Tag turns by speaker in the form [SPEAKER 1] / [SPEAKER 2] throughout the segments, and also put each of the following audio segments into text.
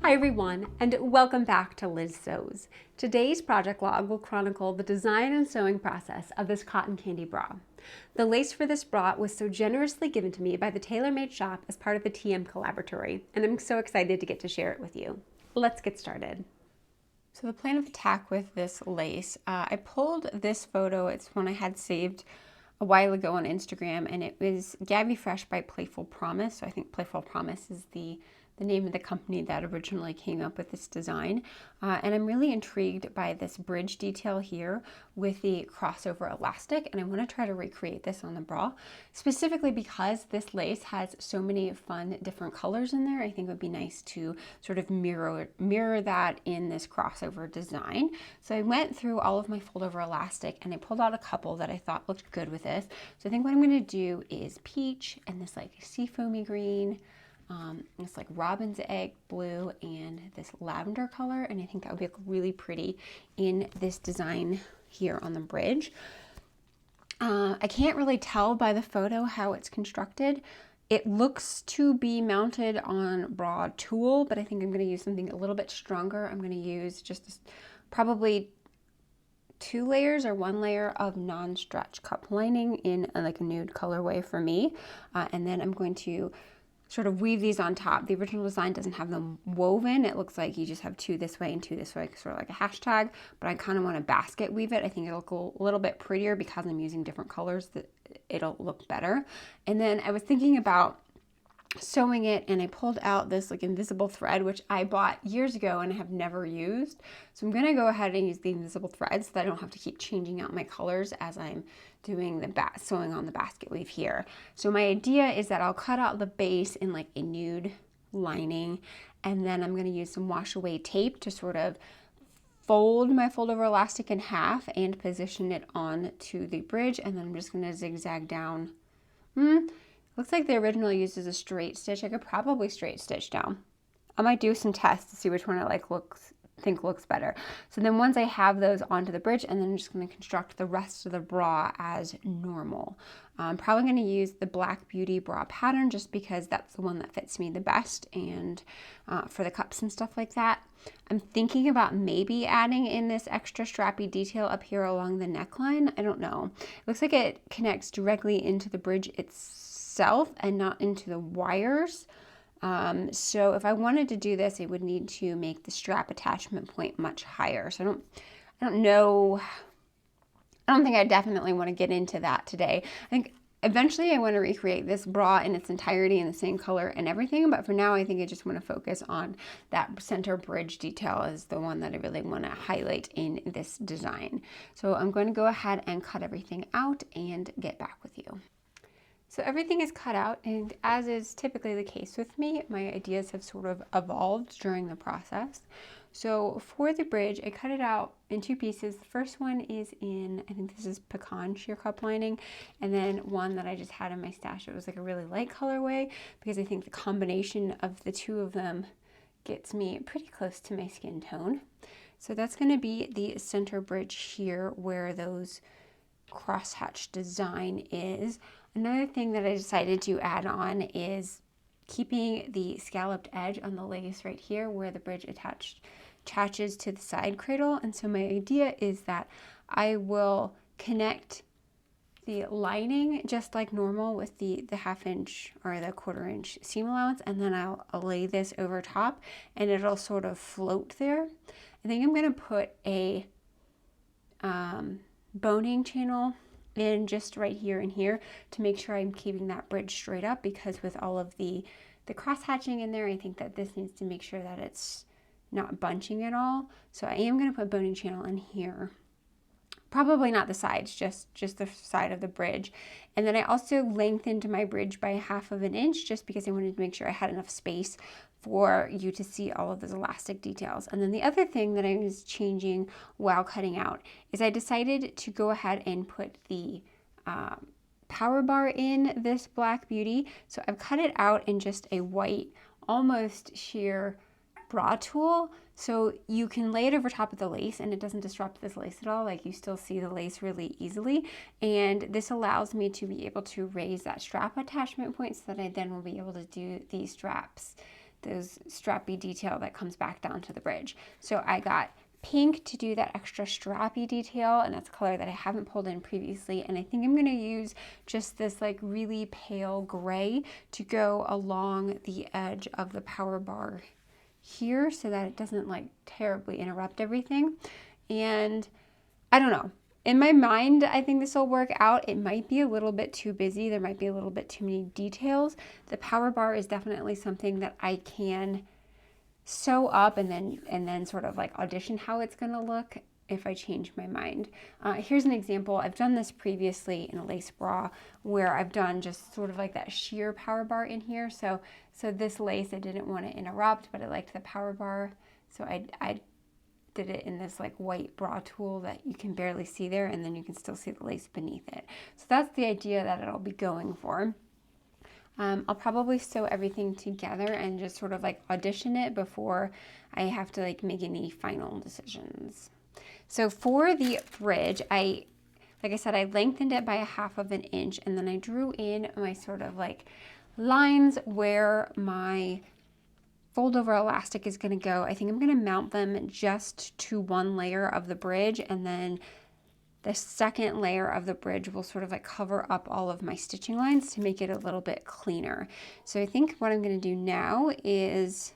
[SPEAKER 1] Hi everyone, and welcome back to Liz Sews. Today's project log will chronicle the design and sewing process of this cotton candy bra. The lace for this bra was so generously given to me by the TaylorMade shop as part of the TM Collaboratory, and I'm so excited to get to share it with you. Let's get started. So the plan of attack with this lace, I pulled this photo. It's one I had saved a while ago on Instagram, and it was Gabby Fresh by Playful Promise. So I think Playful Promise is the name of the company that originally came up with this design. And I'm really intrigued by this bridge detail here with the crossover elastic, and I want to try to recreate this on the bra, specifically because this lace has so many fun different colors in there. I think it would be nice to sort of mirror that in this crossover design. So I went through all of my fold over elastic and I pulled out a couple that I thought looked good with this. So I think what I'm going to do is peach and this like seafoamy green, this like robin's egg blue, and this lavender color, and I think that would be really pretty in this design here on the bridge. I can't really tell by the photo how it's constructed. It looks to be mounted on bra tulle, but I think I'm going to use something a little bit stronger. I'm going to use just probably 2 layers or 1 layer of non-stretch cup lining in like a nude colorway for me, and then I'm going to sort of weave these on top. The original design doesn't have them woven. It looks like you just have 2 this way and 2 this way, sort of like a hashtag, but I kind of want to basket weave it. I think it'll look a little bit prettier because I'm using different colors, that it'll look better. And then I was thinking about sewing it, and I pulled out this like invisible thread, which I bought years ago and have never used. So I'm going to go ahead and use the invisible thread so that I don't have to keep changing out my colors as I'm doing the sewing on the basket weave here. So my idea is that I'll cut out the base in like a nude lining, and then I'm going to use some wash away tape to sort of fold my fold over elastic in half and position it on to the bridge, and then I'm just going to zigzag down. Looks like the original uses a straight stitch. I could probably straight stitch down. I might do some tests to see which one I think looks better. So then once I have those onto the bridge, and then I'm just going to construct the rest of the bra as normal. I'm probably going to use the Black Beauty bra pattern just because that's the one that fits me the best, and for the cups and stuff like that. I'm thinking about maybe adding in this extra strappy detail up here along the neckline. I don't know. It looks like it connects directly into the bridge itself and not into the wires. So if I wanted to do this, I would need to make the strap attachment point much higher. So I don't know. I don't think I definitely want to get into that today. I think eventually I want to recreate this bra in its entirety in the same color and everything, but for now I think I just want to focus on that center bridge detail as the one that I really want to highlight in this design. So I'm going to go ahead and cut everything out and get back with you. So everything is cut out, and as is typically the case with me, my ideas have sort of evolved during the process. So for the bridge, I cut it out in 2 pieces. The first one is in, I think this is pecan sheer cup lining, and then one that I just had in my stash. It was like a really light colorway because I think the combination of the 2 of them gets me pretty close to my skin tone. So that's going to be the center bridge here where those crosshatch design is. Another thing that I decided to add on is keeping the scalloped edge on the lace right here where the bridge attaches to the side cradle. And so my idea is that I will connect the lining just like normal with the 1/2 inch or the 1/4 inch seam allowance, and then I'll lay this over top and it'll sort of float there. I think I'm going to put a boning channel in just right here and here to make sure I'm keeping that bridge straight up, because with all of the cross hatching in there, I think that this needs to make sure that it's not bunching at all. So I am going to put boning channel in here. Probably not the sides, just the side of the bridge. And then I also lengthened my bridge by 1/2 inch just because I wanted to make sure I had enough space for you to see all of those elastic details. And then the other thing that I was changing while cutting out is I decided to go ahead and put the power bar in this Black Beauty. So I've cut it out in just a white, almost sheer bra tulle, so you can lay it over top of the lace and it doesn't disrupt this lace at all. Like, you still see the lace really easily, and this allows me to be able to raise that strap attachment point so that I then will be able to do these straps those strappy detail that comes back down to the bridge. So I got pink to do that extra strappy detail, and that's a color that I haven't pulled in previously. And I think I'm going to use just this like really pale gray to go along the edge of the power bar here so that it doesn't like terribly interrupt everything. And I don't know. In my mind, I think this will work out. It might be a little bit too busy. There might be a little bit too many details. The power bar is definitely something that I can sew up and then sort of like audition how it's going to look if I change my mind. Here's an example. I've done this previously in a lace bra where I've done just sort of like that sheer power bar in here. So this lace I didn't want to interrupt, but I liked the power bar. So I did it in this like white bra tool that you can barely see there, and then you can still see the lace beneath it. So that's the idea that it'll be going for. I'll probably sew everything together and just sort of like audition it before I have to like make any final decisions. So for the bridge, like I said, I lengthened it by 1/2 inch, and then I drew in my sort of like lines where my fold over elastic is going to go. I think I'm going to mount them just to one layer of the bridge, and then the second layer of the bridge will sort of like cover up all of my stitching lines to make it a little bit cleaner. So I think what I'm going to do now is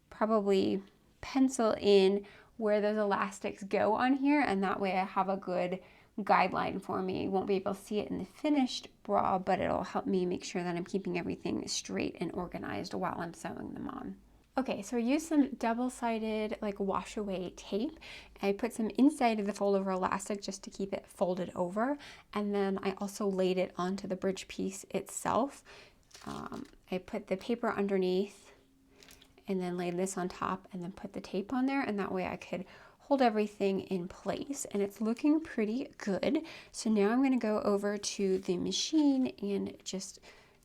[SPEAKER 1] probably pencil in where those elastics go on here, and that way I have a good guideline for me. I won't be able to see it in the finished bra, but it'll help me make sure that I'm keeping everything straight and organized while I'm sewing them on. Okay, so I used some double-sided like wash away tape. I put some inside of the fold over elastic just to keep it folded over, and then I also laid it onto the bridge piece itself. I put the paper underneath and then laid this on top and then put the tape on there, and that way I could hold everything in place, and it's looking pretty good. So now I'm going to go over to the machine and just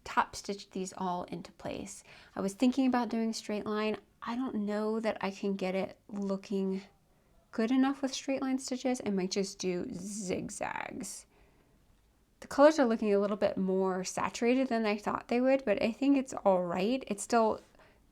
[SPEAKER 1] top stitch these all into place. I was thinking about doing a straight line. I don't know that I can get it looking good enough with straight line stitches. I might just do zigzags. The colors are looking a little bit more saturated than I thought they would, but I think it's all right. It still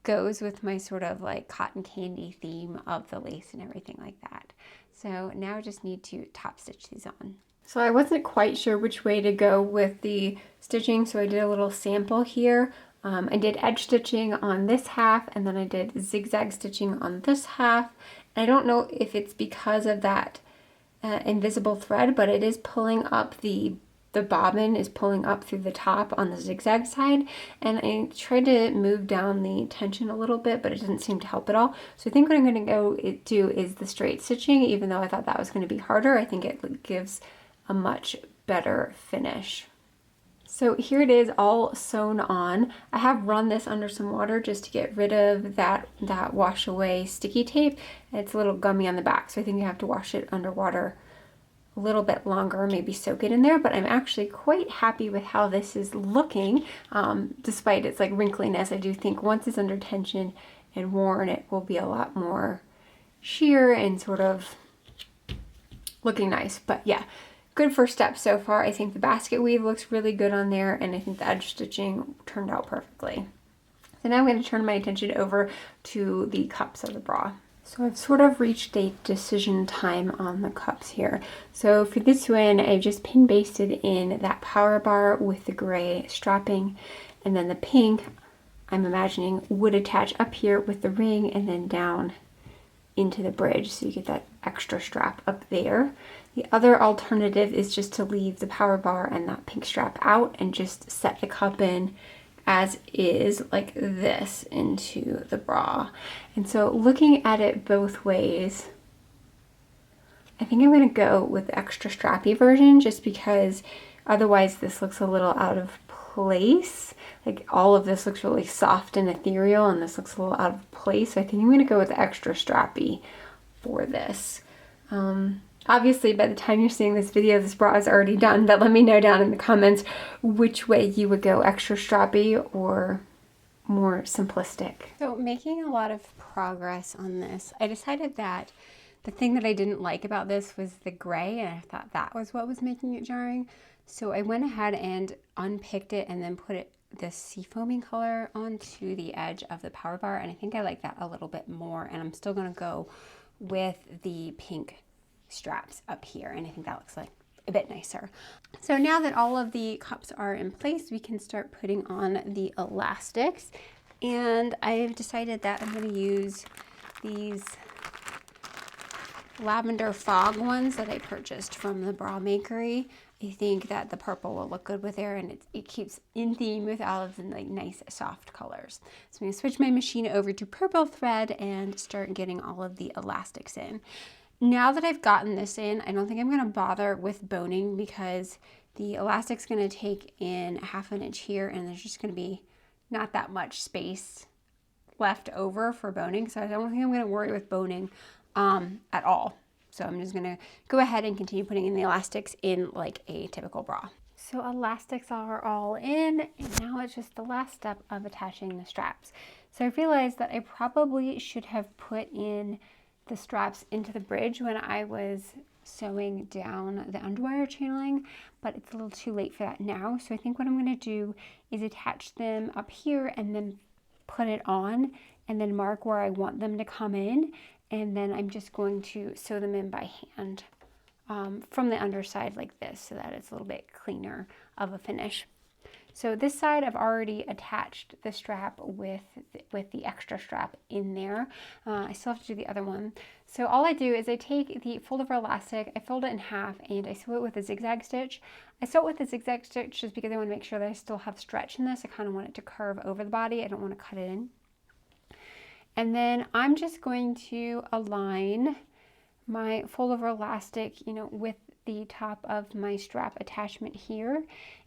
[SPEAKER 1] goes with my sort of like cotton candy theme of the lace and everything like that. So now I just need to top stitch these on. So I wasn't quite sure which way to go with the stitching, so I did a little sample here. I did edge stitching on this half, and then I did zigzag stitching on this half. And I don't know if it's because of that invisible thread, but it is pulling up the bobbin is pulling up through the top on the zigzag side, and I tried to move down the tension a little bit, but it didn't seem to help at all. So I think what I'm going to go do is the straight stitching. Even though I thought that was going to be harder, I think it gives a much better finish. So here it is all sewn on. I have run this under some water just to get rid of that wash away sticky tape. It's a little gummy on the back, so I think you have to wash it underwater a little bit longer, maybe soak it in there, but I'm actually quite happy with how this is looking. Despite its like wrinkliness, I do think once it's under tension and worn, it will be a lot more sheer and sort of looking nice. But yeah, good first step so far. I think the basket weave looks really good on there, and I think the edge stitching turned out perfectly. So now I'm going to turn my attention over to the cups of the bra. So I've sort of reached a decision time on the cups here. So for this one, I've just pin basted in that power bar with the gray strapping, and then the pink, I'm imagining, would attach up here with the ring and then down into the bridge, so you get that extra strap up there. The other alternative is just to leave the power bar and that pink strap out and just set the cup in as is, like this, into the bra. And so looking at it both ways, I think I'm going to go with the extra strappy version, just because otherwise this looks a little out of place. Like all of this looks really soft and ethereal, and this looks a little out of place. So I think I'm going to go with the extra strappy for this. Obviously, by the time you're seeing this video, this bra is already done, but let me know down in the comments which way you would go, extra strappy or more simplistic. So making a lot of progress on this, I decided that the thing that I didn't like about this was the gray, and I thought that was what was making it jarring. So I went ahead and unpicked it and then put this seafoaming color onto the edge of the power bar, and I think I like that a little bit more, and I'm still gonna go with the pink straps up here, and I think that looks like a bit nicer. So now that all of the cups are in place, we can start putting on the elastics, and I've decided that I'm gonna use these lavender fog ones that I purchased from the Bra Makery. I think that the purple will look good with there, and it keeps in theme with all of the like nice soft colors. So I'm gonna switch my machine over to purple thread and start getting all of the elastics in. Now that I've gotten this in, I don't think I'm gonna bother with boning because the elastic's gonna take in 1/2 inch here, and there's just gonna be not that much space left over for boning. So I don't think I'm gonna worry with boning at all. So I'm just gonna go ahead and continue putting in the elastics in like a typical bra. So elastics are all in, and now it's just the last step of attaching the straps. So I realized that I probably should have put in the straps into the bridge when I was sewing down the underwire channeling, but it's a little too late for that now. So I think what I'm gonna do is attach them up here and then put it on and then mark where I want them to come in. And then I'm just going to sew them in by hand from the underside like this so that it's a little bit cleaner of a finish. So this side I've already attached the strap with the extra strap in there. I still have to do the other one. So all I do is I take the fold over elastic, I fold it in half, and I sew it with a zigzag stitch. I sew it with a zigzag stitch just because I want to make sure that I still have stretch in this. I kind of want it to curve over the body. I don't want to cut it in. And then I'm just going to align my fold over elastic, with the top of my strap attachment here.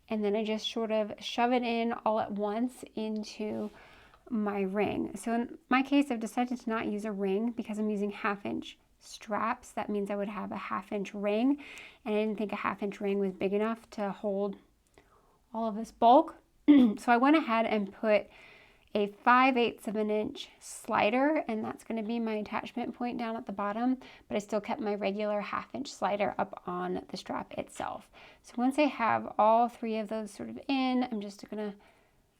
[SPEAKER 1] And then I just sort of shove it in all at once into my ring. So in my case, I've decided to not use a ring because I'm using 1/2 inch straps. That means I would have a 1/2 inch ring. And I didn't think a 1/2 inch ring was big enough to hold all of this bulk. So I went ahead and put a 5/8 of an inch slider, and that's going to be my attachment point down at the bottom, but I still kept my regular 1/2 inch slider up on the strap itself. So once I have all 3 of those sort of in, I'm just going to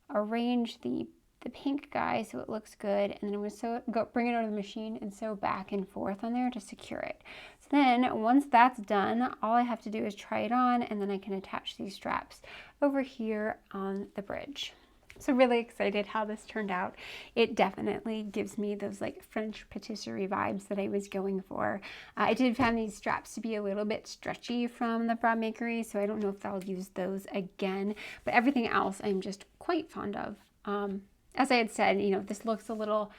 [SPEAKER 1] arrange the pink guy so it looks good, and then I'm going to bring it over to the machine and sew back and forth on there to secure it. So then once that's done, all I have to do is try it on, and then I can attach these straps over here on the bridge. So really excited how this turned out. It definitely gives me those like French patisserie vibes that I was going for. I did find these straps to be a little bit stretchy from the Bra Makery, so I don't know if I'll use those again, but everything else I'm just quite fond of. As I had said, this looks a little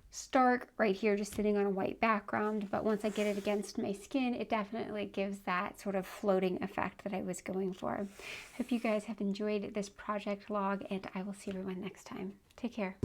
[SPEAKER 1] stark right here just sitting on a white background, but once I get it against my skin, it definitely gives that sort of floating effect that I was going for. Hope you guys have enjoyed this project log, and I will see everyone next time. Take care.